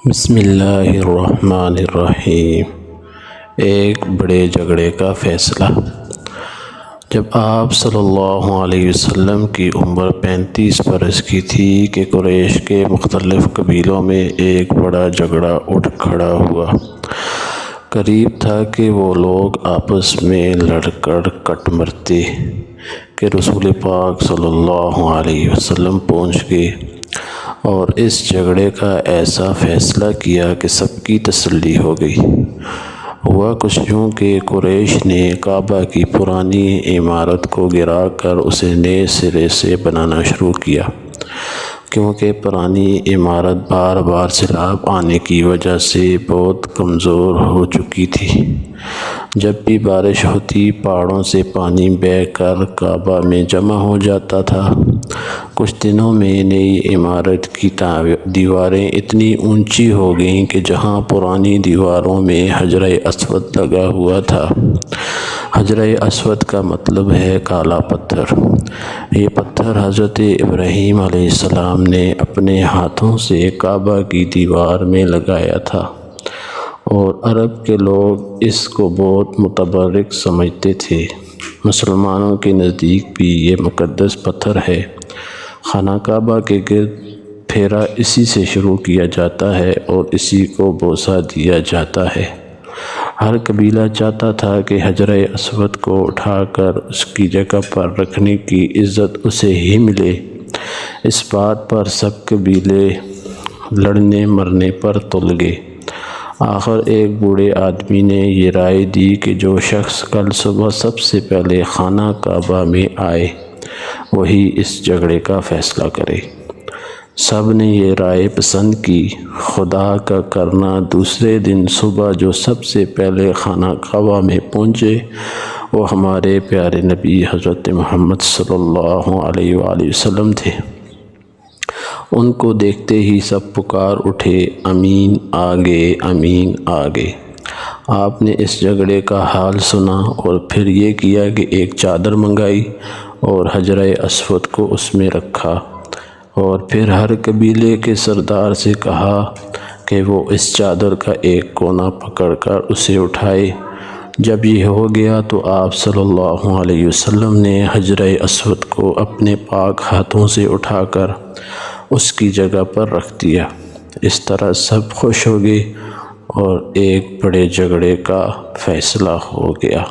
بسم اللہ الرحمن الرحیم۔ ایک بڑے جھگڑے کا فیصلہ۔ جب آپ صلی اللہ علیہ وسلم کی عمر 35 برس کی تھی کہ قریش کے مختلف قبیلوں میں ایک بڑا جھگڑا اٹھ کھڑا ہوا۔ قریب تھا کہ وہ لوگ آپس میں لڑ کر کٹ مرتے کہ رسول پاک صلی اللہ علیہ وسلم پہنچ گئے اور اس جھگڑے کا ایسا فیصلہ کیا کہ سب کی تسلی ہو گئی۔ ہوا کچھ یوں کہ قریش نے کعبہ کی پرانی عمارت کو گرا کر اسے نئے سرے سے بنانا شروع کیا، کیونکہ پرانی عمارت بار بار سیلاب آنے کی وجہ سے بہت کمزور ہو چکی تھی۔ جب بھی بارش ہوتی پہاڑوں سے پانی بہہ کر کعبہ میں جمع ہو جاتا تھا۔ کچھ دنوں میں نئی عمارت کی دیواریں اتنی اونچی ہو گئیں کہ جہاں پرانی دیواروں میں حجر اسود لگا ہوا تھا۔ حجر اسود کا مطلب ہے کالا پتھر۔ یہ پتھر حضرت ابراہیم علیہ السلام نے اپنے ہاتھوں سے کعبہ کی دیوار میں لگایا تھا، اور عرب کے لوگ اس کو بہت متبرک سمجھتے تھے۔ مسلمانوں کے نزدیک بھی یہ مقدس پتھر ہے۔ خانہ کعبہ کے گرد پھیرا اسی سے شروع کیا جاتا ہے اور اسی کو بوسہ دیا جاتا ہے۔ ہر قبیلہ چاہتا تھا کہ حجر اسود کو اٹھا کر اس کی جگہ پر رکھنے کی عزت اسے ہی ملے۔ اس بات پر سب قبیلے لڑنے مرنے پر تل گئے۔ آخر ایک بوڑھے آدمی نے یہ رائے دی کہ جو شخص کل صبح سب سے پہلے خانہ کعبہ میں آئے وہی اس جھگڑے کا فیصلہ کرے۔ سب نے یہ رائے پسند کی۔ خدا کا کرنا دوسرے دن صبح جو سب سے پہلے خانہ کعبہ میں پہنچے وہ ہمارے پیارے نبی حضرت محمد صلی اللہ علیہ وآلہ وسلم تھے۔ ان کو دیکھتے ہی سب پکار اٹھے، امین آگے، امین آگے۔ آپ نے اس جھگڑے کا حال سنا اور پھر یہ کیا کہ ایک چادر منگائی اور حجر اسود کو اس میں رکھا، اور پھر ہر قبیلے کے سردار سے کہا کہ وہ اس چادر کا ایک کونا پکڑ کر اسے اٹھائے۔ جب یہ ہو گیا تو آپ صلی اللہ علیہ وسلم نے حجر اسود کو اپنے پاک ہاتھوں سے اٹھا کر اس کی جگہ پر رکھ دیا۔ اس طرح سب خوش ہو گئے اور ایک بڑے جھگڑے کا فیصلہ ہو گیا۔